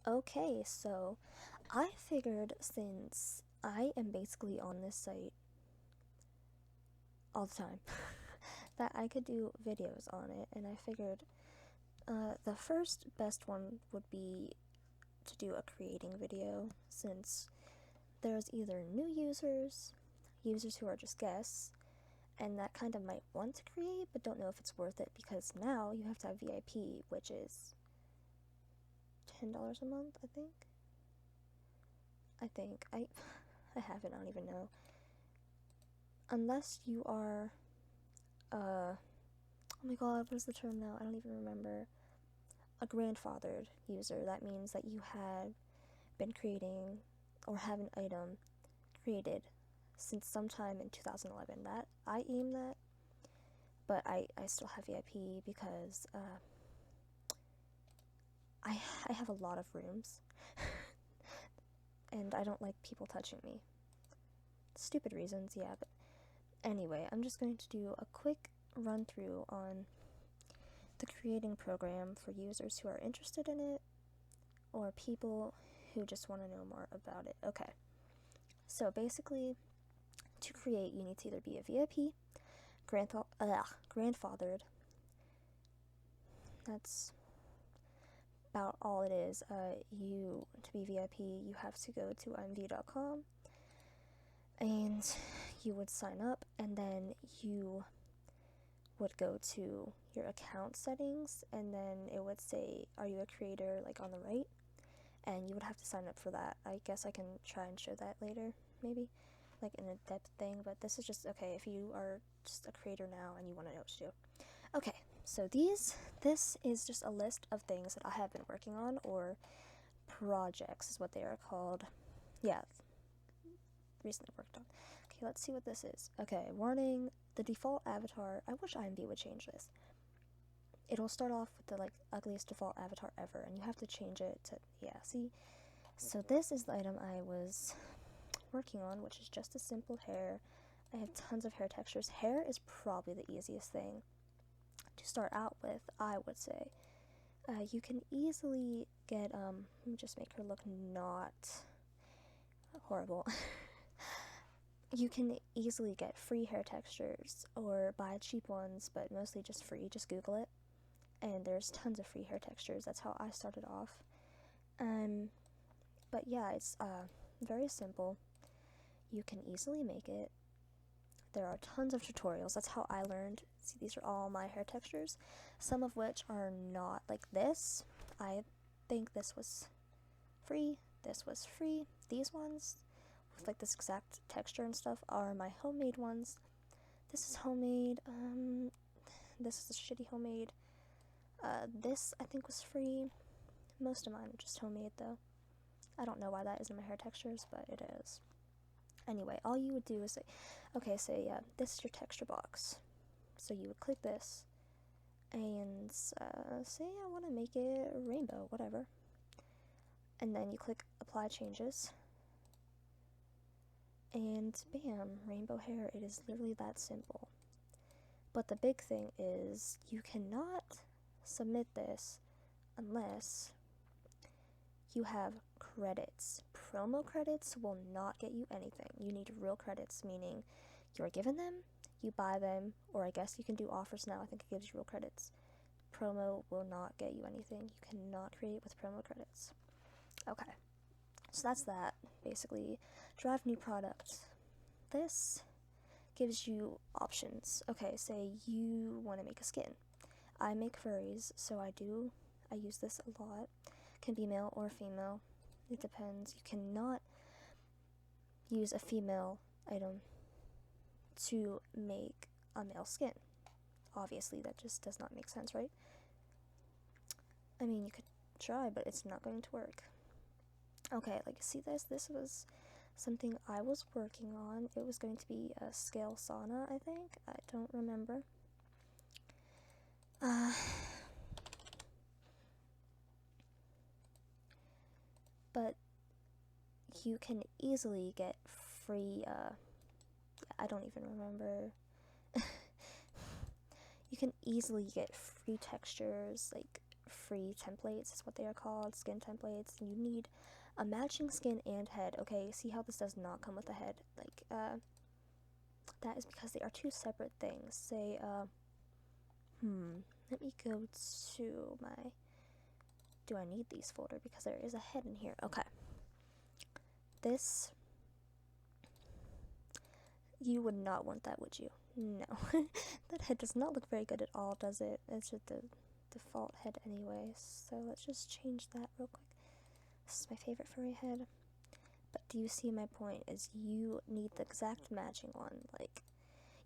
Okay, so I figured since I am basically on this site all the time that I could do videos on it, and I figured the first best one would be to do a creating video since there's either new users who are just guests, and that kind of might want to create but don't know if it's worth it because now you have to have VIP, which is $10 a month, I think. I haven't, I don't even know. Unless you are, oh my god, what is the term now? I don't even remember. A grandfathered user. That means that you had been creating or have an item created since sometime in 2011. That I aim that, but I still have VIP because I have a lot of rooms and I don't like people touching me. Stupid reasons, yeah, but anyway, I'm just going to do a quick run through on the creating program for users who are interested in it or people who just want to know more about it. Okay, so basically, to create, you need to either be a VIP, grandfathered. That's about all it is. To be VIP, you have to go to IMVU.com and you would sign up, and then you would go to your account settings, and then it would say, are you a creator, like on the right, and you would have to sign up for that. I guess I can try and show that later, maybe, like in a depth thing, but this is just, okay, if you are just a creator now and you want to know what to do. Okay, so this is just a list of things that I have been working on, or projects is what they are called. Yeah, recently worked on. Okay, let's see what this is. Okay, warning, the default avatar, I wish IMV would change this. It'll start off with the ugliest default avatar ever, and you have to change it to, yeah, see? So this is the item I was working on, which is just a simple hair. I have tons of hair textures. Hair is probably the easiest thing to start out with, I would say. You can easily get, let me just make her look not horrible. You can easily get free hair textures or buy cheap ones, but mostly just free. Just Google it, and there's tons of free hair textures. That's how I started off. But yeah, it's very simple. You can easily make it. There are tons of tutorials. That's how I learned. See, these are all my hair textures, some of which are not like this. I think this was free. This was free. These ones with like this exact texture and stuff are my homemade ones. This is homemade. This is a shitty homemade. This I think was free. Most of mine are just homemade though. I don't know why that isn't my hair textures, but it is. Anyway, all you would do is say, okay, say this is your texture box. So you would click this and say I want to make it rainbow, whatever. And then you click apply changes. And bam, rainbow hair. It is literally that simple. But the big thing is you cannot submit this unless you have credits. Promo credits will not get you anything. You need real credits, meaning you're given them, you buy them, or I guess you can do offers now. I think it gives you real credits. Promo will not get you anything. You cannot create with promo credits. Okay, so that's that. Basically, drive new product. This gives you options. Okay, say you want to make a skin. I make furries, so I use this a lot. Can be male or female. It depends. You cannot use a female item to make a male skin. Obviously, that just does not make sense, right? I mean, you could try, but it's not going to work. Okay, like, see this? This was something I was working on. It was going to be a scale sauna, I think. I don't remember. But you can easily get free, I don't even remember. You can easily get free textures, like free templates, is what they are called, skin templates. You need a matching skin and head. Okay, see how this does not come with a head? Like, that is because they are two separate things. Say, let me go to my do I need these folder because there is a head in here. Okay. This, you would not want that, would you? No. That head does not look very good at all, does it? It's just the default head anyway. So let's just change that real quick. This is my favorite furry head. But do you see my point? Is you need the exact matching one. Like,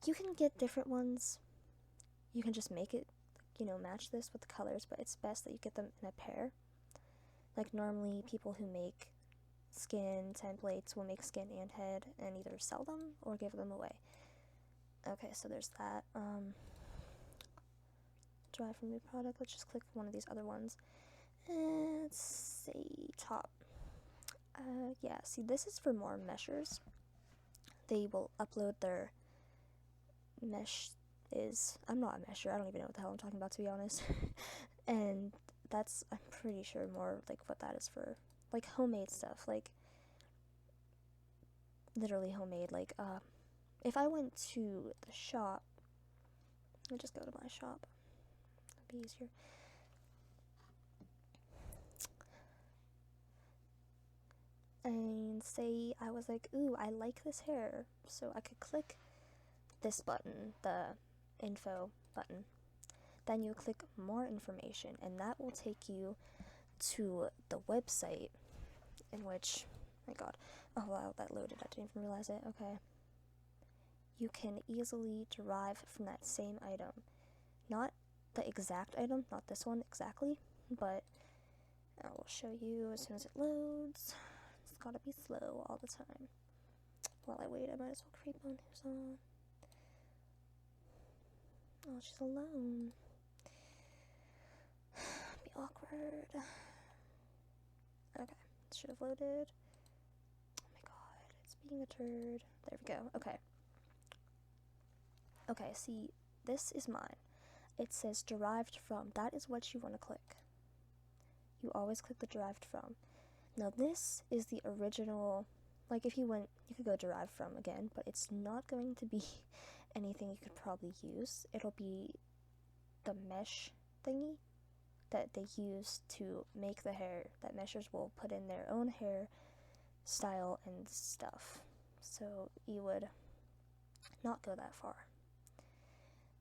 you can get different ones. You can just make it, you know, match this with the colors, but it's best that you get them in a pair. Like, normally people who make skin templates will make skin and head and either sell them or give them away. Okay, so there's that. Derive from new product. Let's just click one of these other ones. And let's say top. Yeah, see, this is for more meshers. They will upload their mesh I'm not a mesher, I don't even know what the hell I'm talking about, to be honest. And that's, I'm pretty sure, more like what that is for. Like homemade stuff, like literally homemade. Like, if I went to the shop, I'll just go to my shop, that'd be easier. And say I was like, ooh, I like this hair, so I could click this button, the info button. Then you click more information, and that will take you to the website in which, my god, oh wow, that loaded, I didn't even realize it. Okay, you can easily derive from that same item, not the exact item, not this one exactly, but I will show you as soon as it loads. It's gotta be slow all the time. While I wait, I might as well creep on who's on. Oh, she's alone. Be awkward. Okay, it should have loaded. Oh my god, it's being a turd. There we go. Okay. Okay, see, this is mine. It says derived from. That is what you want to click. You always click the derived from. Now this is the original, like if you went, you could go derived from again, but it's not going to be anything you could probably use. It'll be the mesh thingy that they use to make the hair, that meshers will put in their own hair style and stuff. So you would not go that far.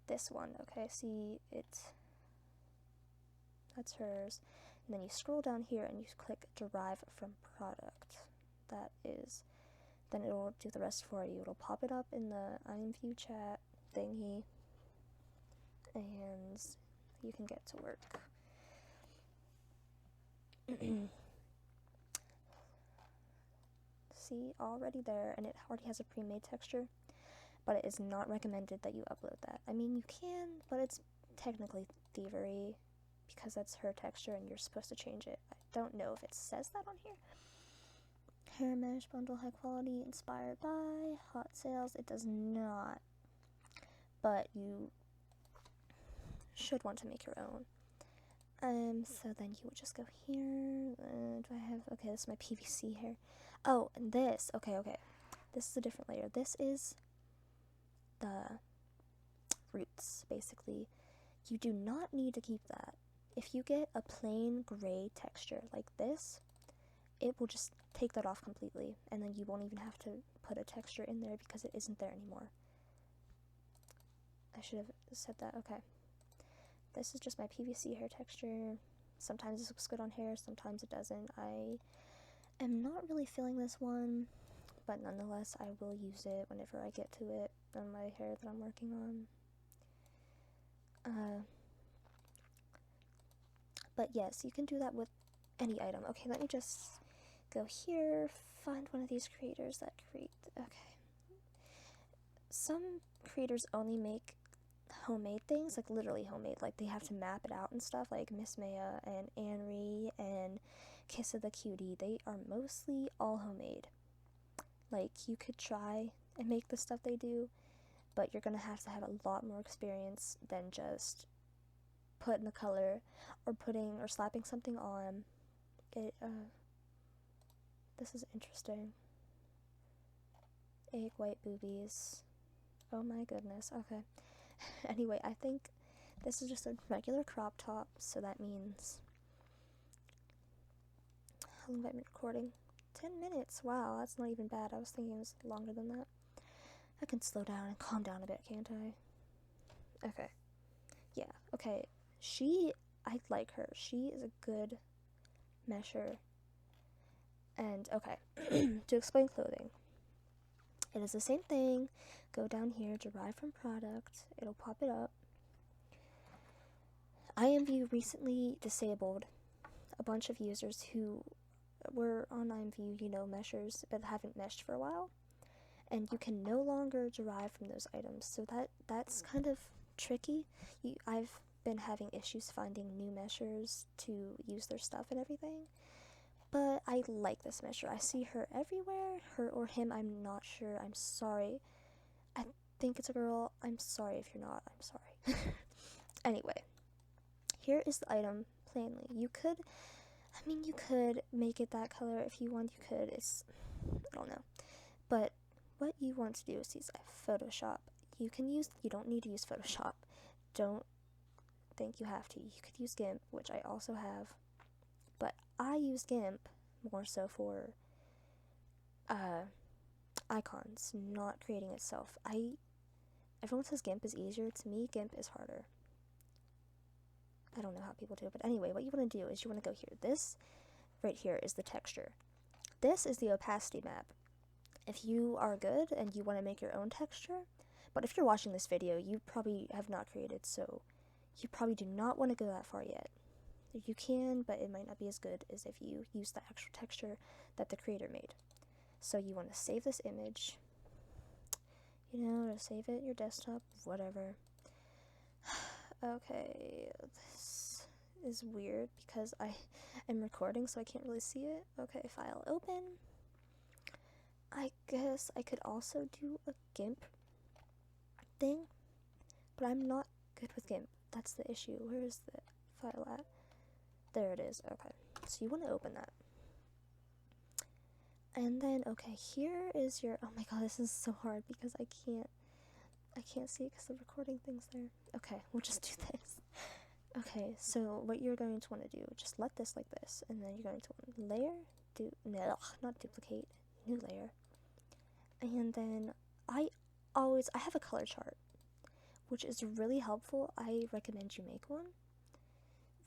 This one, okay, see, that's hers. And then you scroll down here and you click derive from product. That is, then it'll do the rest for you. It'll pop it up in the IMVU chat thingy, and you can get to work. See, already there, and it already has a pre-made texture, but it is not recommended that you upload that. I mean, you can, but it's technically thievery, because that's her texture and you're supposed to change it. I don't know if it says that on here. Hair mesh bundle, high quality, inspired by, hot sales. It does not, but you should want to make your own. So then you would just go here. Do I have, okay, this is my PVC hair. Oh, and this, okay. This is a different layer. This is the roots, basically. You do not need to keep that. If you get a plain gray texture like this, it will just take that off completely, and then you won't even have to put a texture in there because it isn't there anymore. I should have said that. Okay. This is just my PVC hair texture. Sometimes this looks good on hair, sometimes it doesn't. I am not really feeling this one, but nonetheless, I will use it whenever I get to it on my hair that I'm working on. But yes, you can do that with any item. Okay, let me just go here, find one of these creators that create. Okay. Some creators only make homemade things, like literally homemade, like they have to map it out and stuff, like Miss Maya and Anri and Kiss of the Cutie. They are mostly all homemade. Like, you could try and make the stuff they do, but you're gonna have to have a lot more experience than just put in the color or putting or slapping something on it. This is interesting. Egg white boobies. Oh my goodness. Okay. Anyway, I think this is just a regular crop top, so that means, how long have I been recording? 10 minutes. Wow, that's not even bad. I was thinking it was longer than that. I can slow down and calm down a bit, can't I? Okay. Yeah, okay. I like her. She is a good mesher. And, okay, to explain clothing. It is the same thing. Go down here, derive from product. It'll pop it up. IMVU recently disabled a bunch of users who were on IMVU, meshers, but haven't meshed for a while. And you can no longer derive from those items. So that's kind of tricky. I've been having issues finding new meshers to use their stuff and everything. But I like this mesher. I see her everywhere. Her or him, I'm not sure. I'm sorry. I think it's a girl. I'm sorry if you're not. I'm sorry. Anyway, here is the item plainly. You could make it that color if you want. You could. I don't know. But what you want to do is use Photoshop. You don't need to use Photoshop. Don't think you have to. You could use GIMP, which I also have. But I use GIMP more so for icons, not creating itself. Everyone says GIMP is easier. To me, GIMP is harder. I don't know how people do it, but anyway, what you want to do is you want to go here. This right here is the texture. This is the opacity map. If you are good and you want to make your own texture, but if you're watching this video, you probably have not created, so you probably do not want to go that far yet. You can, but it might not be as good as if you use the actual texture that the creator made. So you want to save this image, to save it, your desktop, whatever. Okay, this is weird because I am recording, so I can't really see it. Okay, file open. I guess I could also do a GIMP thing, but I'm not good with GIMP. That's the issue. Where is the file at? There it is. Okay, so you want to open that. And then, okay, here is your, oh my god, this is so hard because I can't see it because the recording thing's there. Okay, we'll just do this. Okay, so what you're going to want to do, just let this like this, and then you're going to want to layer, not duplicate, new layer. And then I have a color chart, which is really helpful. I recommend you make one,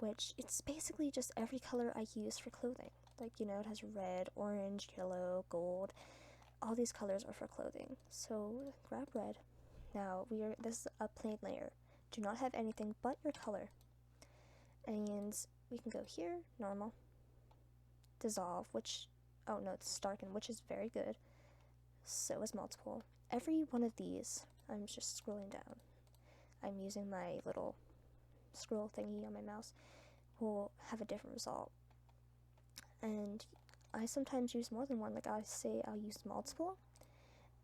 which it's basically just every color I use for clothing. Like, it has red, orange, yellow, gold. All these colors are for clothing. So grab red. Now this is a plain layer. Do not have anything but your color. And we can go here, normal, dissolve, which, oh no, it's darken, which is very good. So is multiple. Every one of these, I'm just scrolling down. I'm using my little scroll thingy on my mouse, will have a different result. And I sometimes use more than one. Like I say I'll use multiple,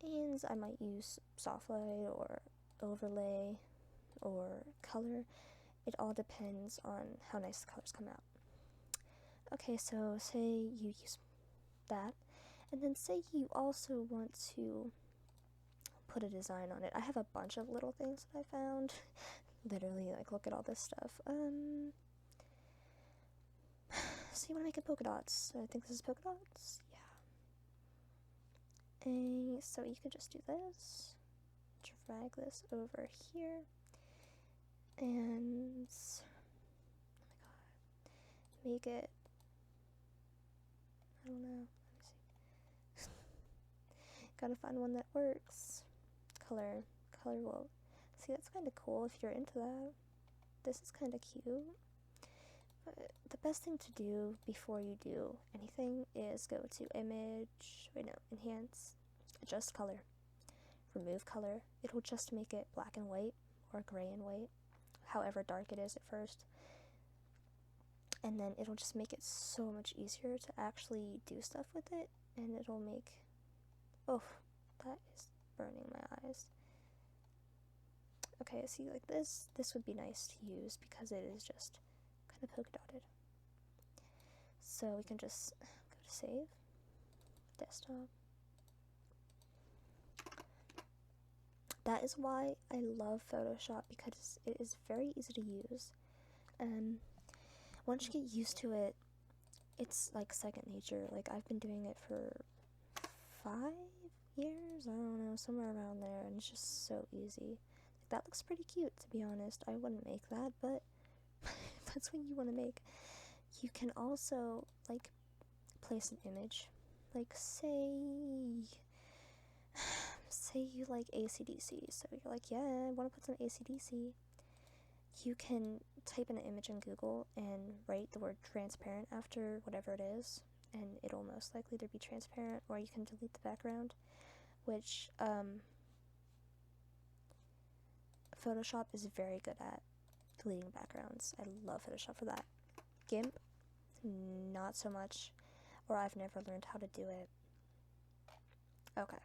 and I might use soft light or overlay or color. It all depends on how nice the colors come out. Okay, so say you use that, and then say you also want to put a design on it. I have a bunch of little things that I found. Literally, like, look at all this stuff. So you want to make it polka dots. So I think this is polka dots. Yeah. And so you can just do this. Drag this over here. And oh my god, make it, I don't know, let me see. Gotta find one that works. Color will, see, that's kind of cool if you're into that. This is kind of cute. But the best thing to do before you do anything is go to enhance, adjust color, remove color. It'll just make it black and white or gray and white, however dark it is at first. And then it'll just make it so much easier to actually do stuff with it, and it'll make, oh, that is burning my eyes. Okay, see, like this would be nice to use because it is just kind of polka dotted. So we can just go to save, desktop. That is why I love Photoshop, because it is very easy to use. And once you get used to it, it's like second nature. Like, I've been doing it for 5 years, I don't know, somewhere around there, and it's just so easy. Like, that looks pretty cute, to be honest. I wouldn't make that, but if that's what you want to make. You can also, like, place an image. Like, say you like AC/DC, so you're like, yeah, I want to put some AC/DC. You can type in an image in Google and write the word transparent after whatever it is, and it'll most likely either be transparent, or you can delete the background, which Photoshop is very good at deleting backgrounds. I love Photoshop for that. GIMP, not so much, or I've never learned how to do it. Okay,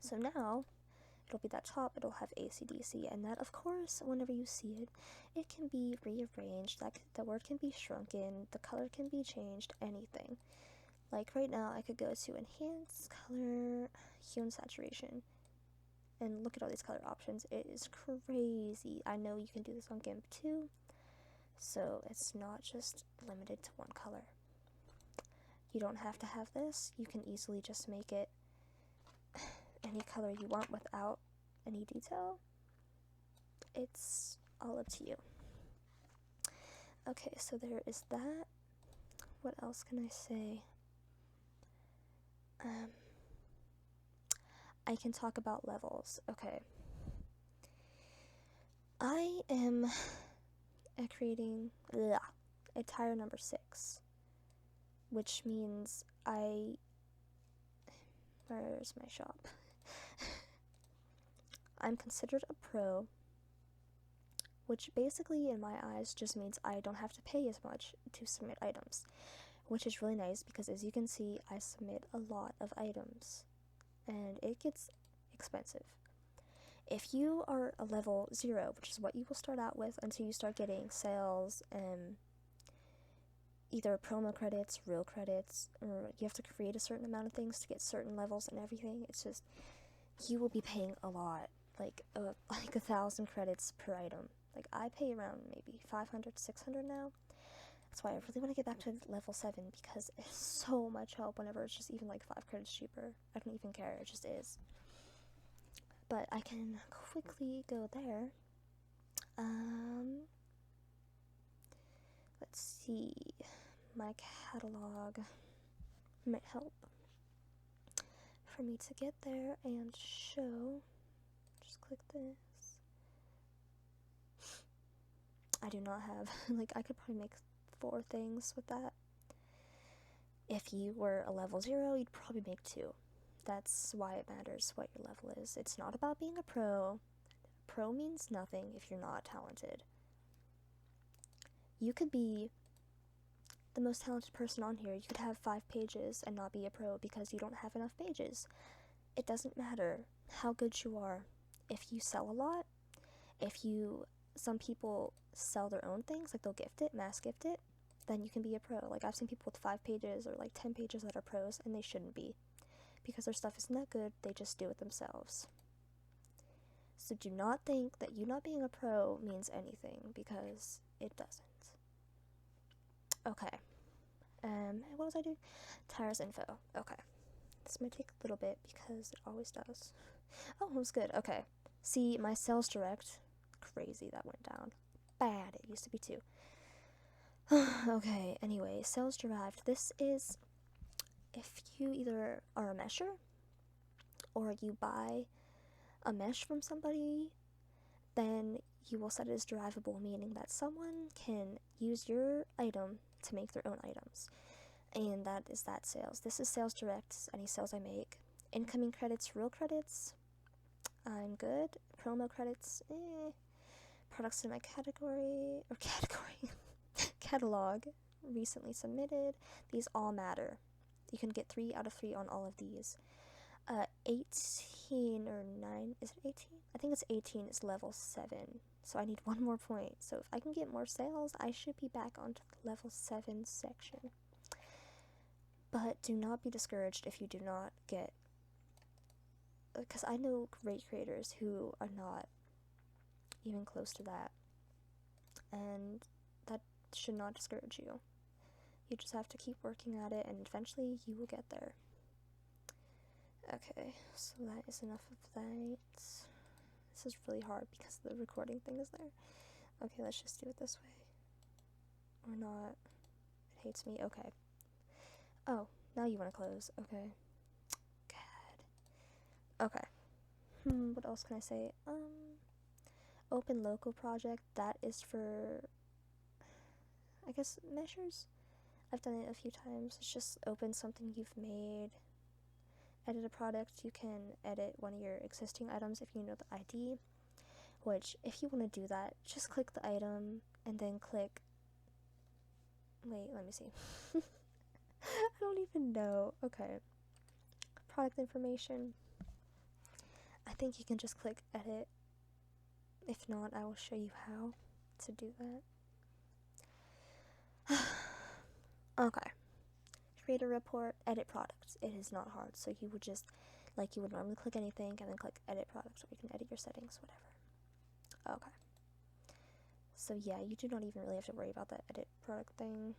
so now it'll be that top, it'll have AC/DC, and that, of course, whenever you see it, it can be rearranged, like the word can be shrunken, the color can be changed, anything. Like right now, I could go to Enhance, Color, Hue and Saturation, and look at all these color options. It is crazy. I know you can do this on GIMP too, so it's not just limited to one color. You don't have to have this. You can easily just make it any color you want without any detail. It's all up to you. Okay, so there is that. What else can I say? I can talk about levels. Okay. I am creating a tire number 6, which means where's my shop? I'm considered a pro, which basically in my eyes just means I don't have to pay as much to submit items, which is really nice because, as you can see, I submit a lot of items and it gets expensive. If you are a level 0, which is what you will start out with until you start getting sales and either promo credits, real credits, or you have to create a certain amount of things to get certain levels and everything, it's just, you will be paying a lot, like 1,000 credits per item. Like, I pay around maybe 500, 600 now. That's why I really want to get back to level 7, because it's so much help whenever it's just even like 5 credits cheaper. I don't even care, it just is. But I can quickly go there. Let's see. My catalog might help for me to get there and show. Just click this. I do not have, like, I could probably make 4 things with that. If you were a level 0, you'd probably make 2. That's why it matters what your level is. It's not about being a pro. Pro means nothing if you're not talented. You could be the most talented person on here. You could have 5 pages and not be a pro because you don't have enough pages. It doesn't matter how good you are. If you sell a lot, some people sell their own things, like they'll gift it, mass gift it, then you can be a pro. Like, I've seen people with 5 pages or like 10 pages that are pros, and they shouldn't be, because their stuff isn't that good. They just do it themselves. So do not think that you not being a pro means anything, because it doesn't. Okay. What was I doing? Tires info. Okay. This might take a little bit because it always does. Oh, it was good. Okay. See, my sales direct, crazy, that went down. Bad. It used to be too. Okay, anyway, sales derived. This is if you either are a mesher or you buy a mesh from somebody, then you will set it as derivable, meaning that someone can use your item to make their own items. And that is that sales. This is sales direct, any sales I make. Incoming credits, real credits, I'm good. Promo credits, Products in my catalog, recently submitted. These all matter. You can get 3 out of 3 on all of these. 18 or 9, is it 18? I think it's 18, it's level 7. So I need one more point. So if I can get more sales, I should be back onto the level 7 section. But do not be discouraged if you do not get, because I know great creators who are not even close to that, and that should not discourage you. You just have to keep working at it, and eventually you will get there. Okay, so that is enough of that. This is really hard because the recording thing is there. Okay, let's just do it this way. Or not. It hates me. Okay. Oh, now you want to close. Okay. God. Okay. What else can I say? Open local project. That is for, I guess, measures. I've done it a few times. It's just open something you've made. Edit a product. You can edit one of your existing items if you know the ID. Which, if you want to do that, just click the item and then click. Wait, let me see. I don't even know. Okay. Product information. I think you can just click edit. If not, I will show you how to do that. Okay. Create a report, edit products. It is not hard. So you would just, like you would normally click anything and then click edit products, or you can edit your settings, whatever. Okay. So yeah, you do not even really have to worry about that edit product thing.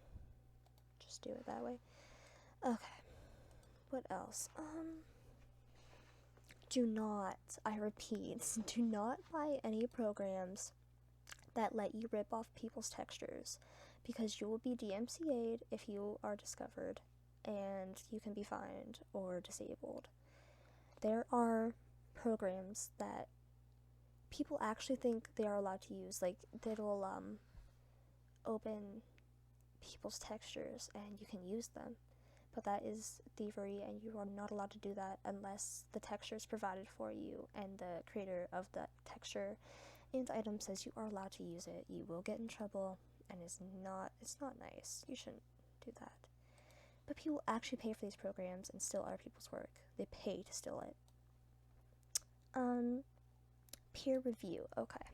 Just do it that way. Okay. What else? Do not, I repeat, do not buy any programs that let you rip off people's textures, because you will be DMCA'd if you are discovered, and you can be fined or disabled. There are programs that people actually think they are allowed to use, like that'll open people's textures and you can use them. But that is thievery, and you are not allowed to do that unless the texture is provided for you and the creator of that texture and item says you are allowed to use it. You will get in trouble, and it's not nice. You shouldn't do that. But people actually pay for these programs and steal other people's work. They pay to steal it. Peer review. Okay.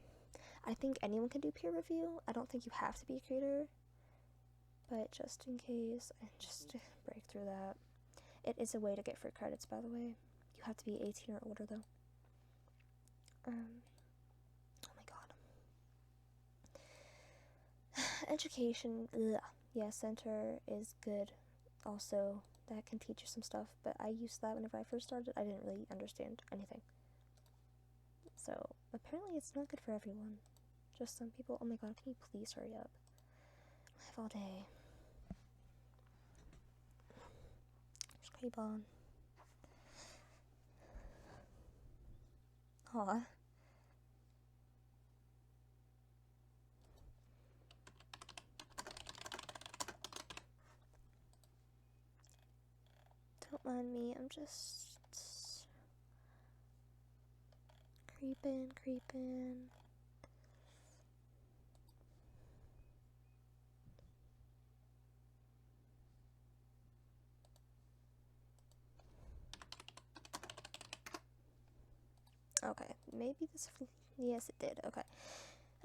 I think anyone can do peer review. I don't think you have to be a creator. But just in case, and just to break through that, it is a way to get free credits, by the way. You have to be 18 or older, though. Oh my god. Education, ugh. Yeah, center is good. Also, that can teach you some stuff, but I used that whenever I first started. I didn't really understand anything. So, apparently it's not good for everyone. Just some people. Oh my god, can you please hurry up? I have all day. Creep on. Aw. Don't mind me, I'm just creeping. Okay, maybe this. Yes, it did.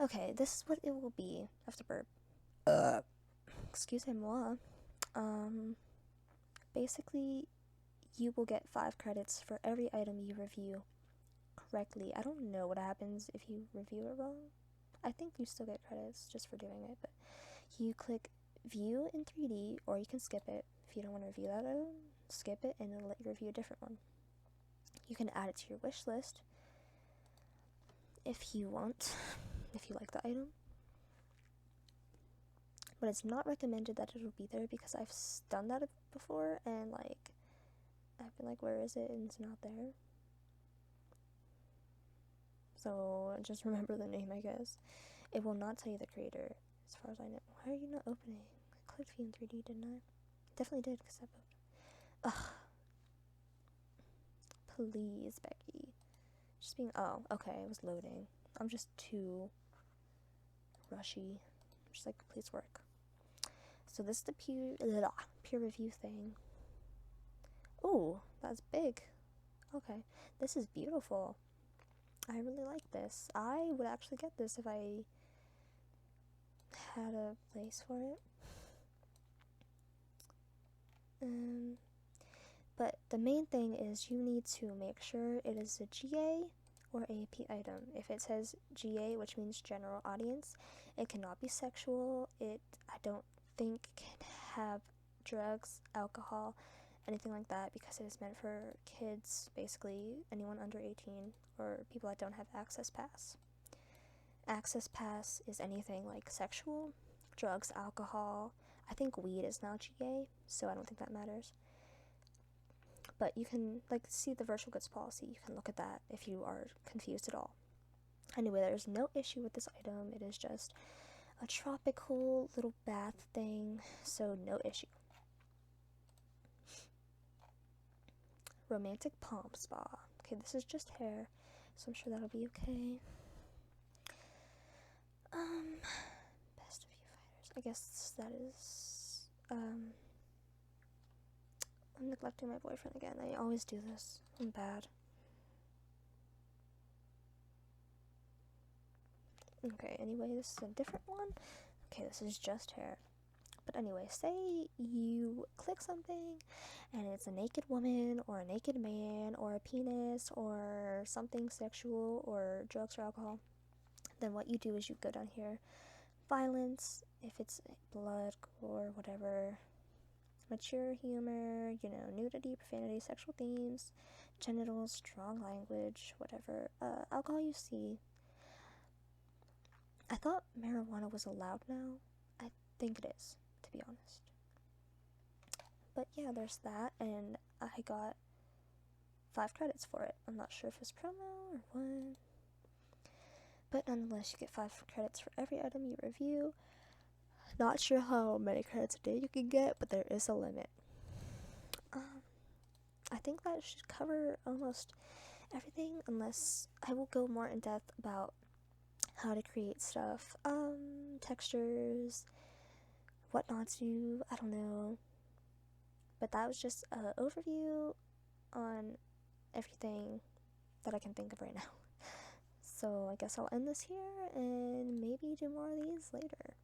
Okay, this is what it will be. I have to burp. Excusez-moi. Basically, you will get 5 credits for every item you review correctly. I don't know what happens if you review it wrong. I think you still get credits just for doing it, but you click view in 3D, or you can skip it. If you don't want to review that item, skip it and it'll let you review a different one. You can add it to your wish list if you want, if you like the item. But it's not recommended that it'll be there, because I've done that before and like I've been like, where is it? And it's not there. So just remember the name, I guess. It will not tell you the creator, as far as I know. Why are you not opening? I clicked view in 3D, didn't I? Definitely did, because I moved. Ugh. Please, Becky. Just being. Oh, okay, it was loading. I'm just too rushy. I'm just like, please work. So this is the peer review thing. Oh, that's big. Okay, this is beautiful. I really like this. I would actually get this if I had a place for it. But the main thing is you need to make sure it is a GA or AP item. If it says GA, which means general audience, it cannot be sexual. I don't think can have drugs, alcohol, anything like that, because it is meant for kids, basically anyone under 18 or people that don't have access pass. Access pass is anything like sexual, drugs, alcohol. I think weed is now GA, so I don't think that matters. But you can see the virtual goods policy. You can look at that if you are confused at all. Anyway, there's no issue with this item. It is just a tropical little bath thing, so no issue. Romantic palm spa. Okay, this is just hair, so I'm sure that'll be okay. Best of you fighters. I guess that is, I'm neglecting my boyfriend again. I always do this. I'm bad. Okay, anyway, this is a different one. Okay, this is just hair. But anyway, say you click something and it's a naked woman or a naked man or a penis or something sexual or drugs or alcohol. Then what you do is you go down here, violence, if it's blood, gore, whatever, mature humor, nudity, profanity, sexual themes, genitals, strong language, whatever, alcohol you see. I thought marijuana was allowed now. I think it is, to be honest. But yeah, there's that, and I got 5 credits for it. I'm not sure if it's promo or what. But nonetheless, you get 5 credits for every item you review. Not sure how many credits a day you can get, but there is a limit. I think that should cover almost everything, unless I will go more in depth about how to create stuff, textures, what not to, I don't know. But that was just an overview on everything that I can think of right now. So I guess I'll end this here and maybe do more of these later.